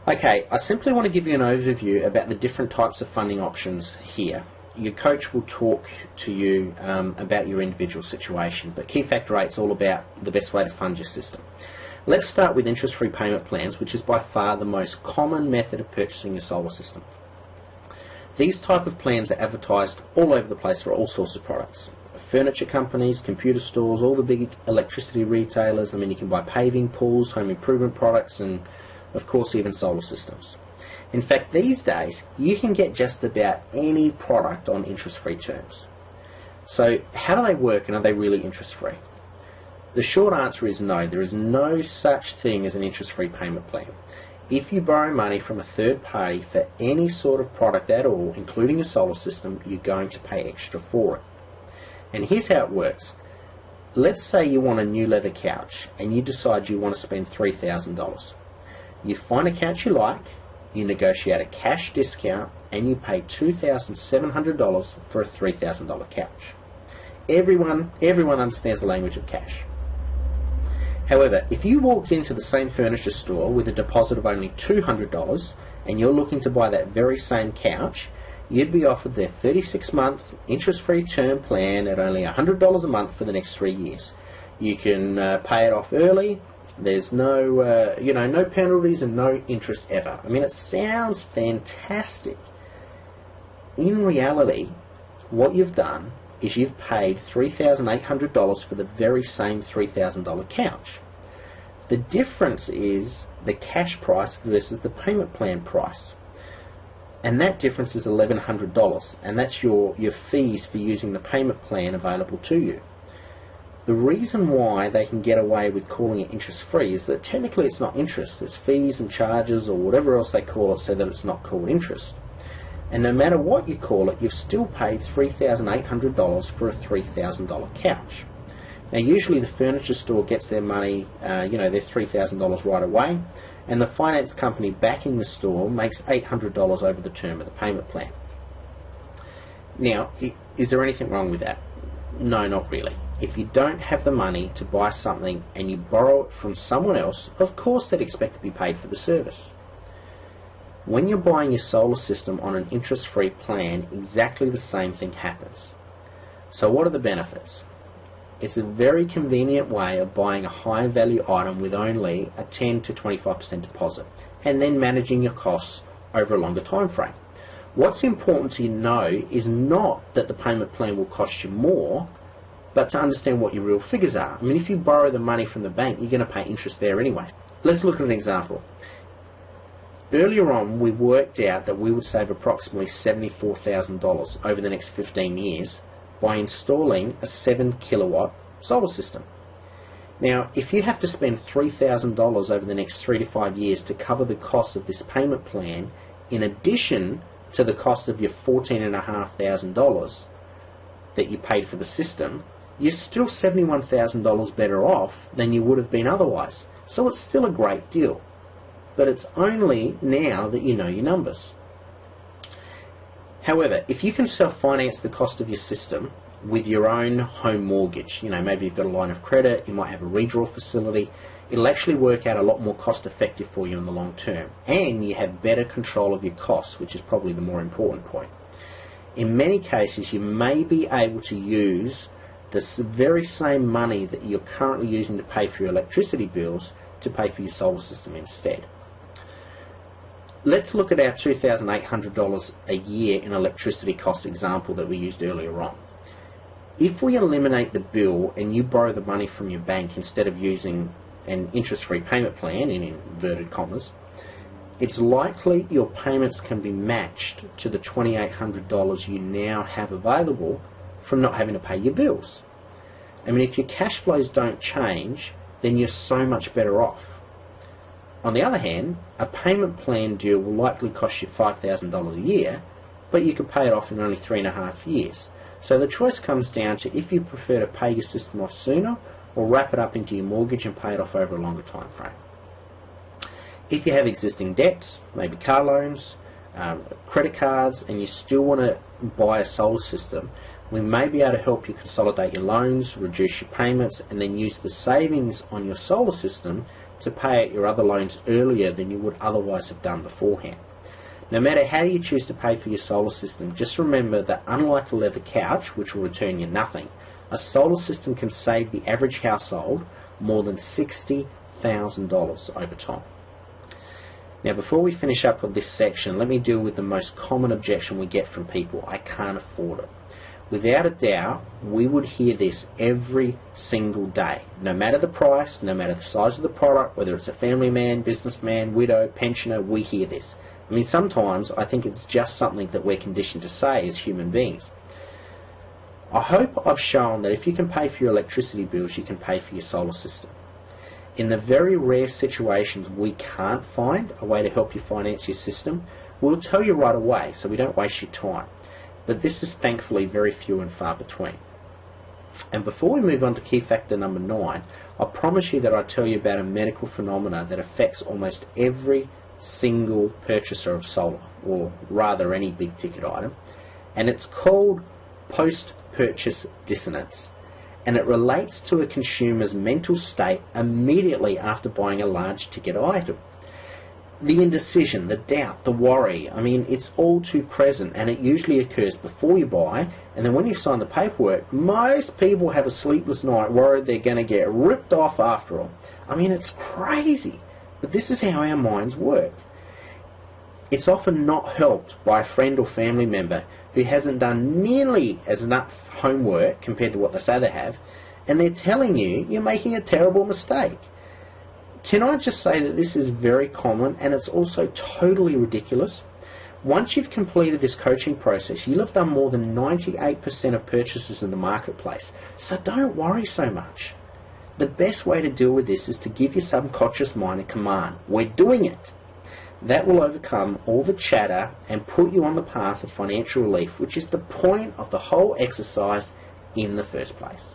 Okay, I simply want to give you an overview about the different types of funding options here. Your coach will talk to you about your individual situation, but Key Factor 8 is all about the best way to fund your system. Let's start with interest-free payment plans, which is by far the most common method of purchasing your solar system. These type of plans are advertised all over the place for all sorts of products. Furniture companies, computer stores, all the big electricity retailers. I mean, you can buy paving pools, home improvement products, and of course even solar systems. In fact, these days you can get just about any product on interest-free terms. So how do they work, and are they really interest-free? The short answer is no. There is no such thing as an interest-free payment plan. If you borrow money from a third party for any sort of product at all, including a solar system, you're going to pay extra for it. And here's how it works. Let's say you want a new leather couch and you decide you want to spend $3,000. You find a couch you like, you negotiate a cash discount, and you pay $2,700 for a $3,000 couch. Everyone understands the language of cash. However, if you walked into the same furniture store with a deposit of only $200 and you're looking to buy that very same couch, you'd be offered their 36-month interest-free term plan at only $100 a month for the next 3 years. You can pay it off early. There's no, no penalties and no interest ever. I mean, it sounds fantastic. In reality, what you've done is you've paid $3,800 for the very same $3,000 couch. The difference is the cash price versus the payment plan price. And that difference is $1,100, and that's your fees for using the payment plan available to you. The reason why they can get away with calling it interest-free is that technically it's not interest, it's fees and charges or whatever else they call it so that it's not called interest. And no matter what you call it, you've still paid $3,800 for a $3,000 couch. Now usually the furniture store gets their money, their $3,000 right away, and the finance company backing the store makes $800 over the term of the payment plan. Now, is there anything wrong with that? No, not really. If you don't have the money to buy something and you borrow it from someone else, of course they'd expect to be paid for the service. When you're buying your solar system on an interest-free plan, exactly the same thing happens. So what are the benefits? It's a very convenient way of buying a high value item with only a 10 to 25% deposit and then managing your costs over a longer time frame. What's important to know is not that the payment plan will cost you more, but to understand what your real figures are. I mean, if you borrow the money from the bank, you're going to pay interest there anyway. Let's look at an example. Earlier on, we worked out that we would save approximately $74,000 over the next 15 years by installing a 7 kilowatt solar system. Now, if you have to spend $3,000 over the next 3 to 5 years to cover the cost of this payment plan, in addition to the cost of your $14,500 that you paid for the system, you're still $71,000 better off than you would have been otherwise. So it's still a great deal. But it's only now that you know your numbers. However, if you can self-finance the cost of your system with your own home mortgage, maybe you've got a line of credit, you might have a redraw facility, it'll actually work out a lot more cost effective for you in the long term. And you have better control of your costs, which is probably the more important point. In many cases, you may be able to use the very same money that you're currently using to pay for your electricity bills to pay for your solar system instead. Let's look at our $2,800 a year in electricity costs example that we used earlier on. If we eliminate the bill and you borrow the money from your bank instead of using an interest-free payment plan, in inverted commas, it's likely your payments can be matched to the $2,800 you now have available from not having to pay your bills. I mean, if your cash flows don't change, then you're so much better off. On the other hand, a payment plan deal will likely cost you $5,000 a year, but you could pay it off in only 3.5 years. So the choice comes down to if you prefer to pay your system off sooner or wrap it up into your mortgage and pay it off over a longer time frame. If you have existing debts, maybe car loans, credit cards, and you still want to buy a solar system, we may be able to help you consolidate your loans, reduce your payments, and then use the savings on your solar system to pay out your other loans earlier than you would otherwise have done beforehand. No matter how you choose to pay for your solar system, just remember that unlike a leather couch, which will return you nothing, a solar system can save the average household more than $60,000 over time. Now, before we finish up with this section, let me deal with the most common objection we get from people: I can't afford it. Without a doubt, we would hear this every single day. No matter the price, no matter the size of the product, whether it's a family man, businessman, widow, pensioner, we hear this. I mean, sometimes I think it's just something that we're conditioned to say as human beings. I hope I've shown that if you can pay for your electricity bills, you can pay for your solar system. In the very rare situations we can't find a way to help you finance your system, we'll tell you right away so we don't waste your time. But this is thankfully very few and far between. And before we move on to key factor number 9, I promise you that I'll tell you about a medical phenomena that affects almost every single purchaser of solar, or rather any big ticket item, and it's called post-purchase dissonance, and it relates to a consumer's mental state immediately after buying a large ticket item. The indecision, the doubt, the worry, I mean, it's all too present, and it usually occurs before you buy, and then when you sign the paperwork, most people have a sleepless night worried they're going to get ripped off after all. I mean, it's crazy, but this is how our minds work. It's often not helped by a friend or family member who hasn't done nearly as enough homework compared to what they say they have, and they're telling you you're making a terrible mistake. Can I just say that this is very common, and it's also totally ridiculous? Once you've completed this coaching process, you'll have done more than 98% of purchases in the marketplace, so don't worry so much. The best way to deal with this is to give your subconscious mind a command: we're doing it. That will overcome all the chatter and put you on the path of financial relief, which is the point of the whole exercise in the first place.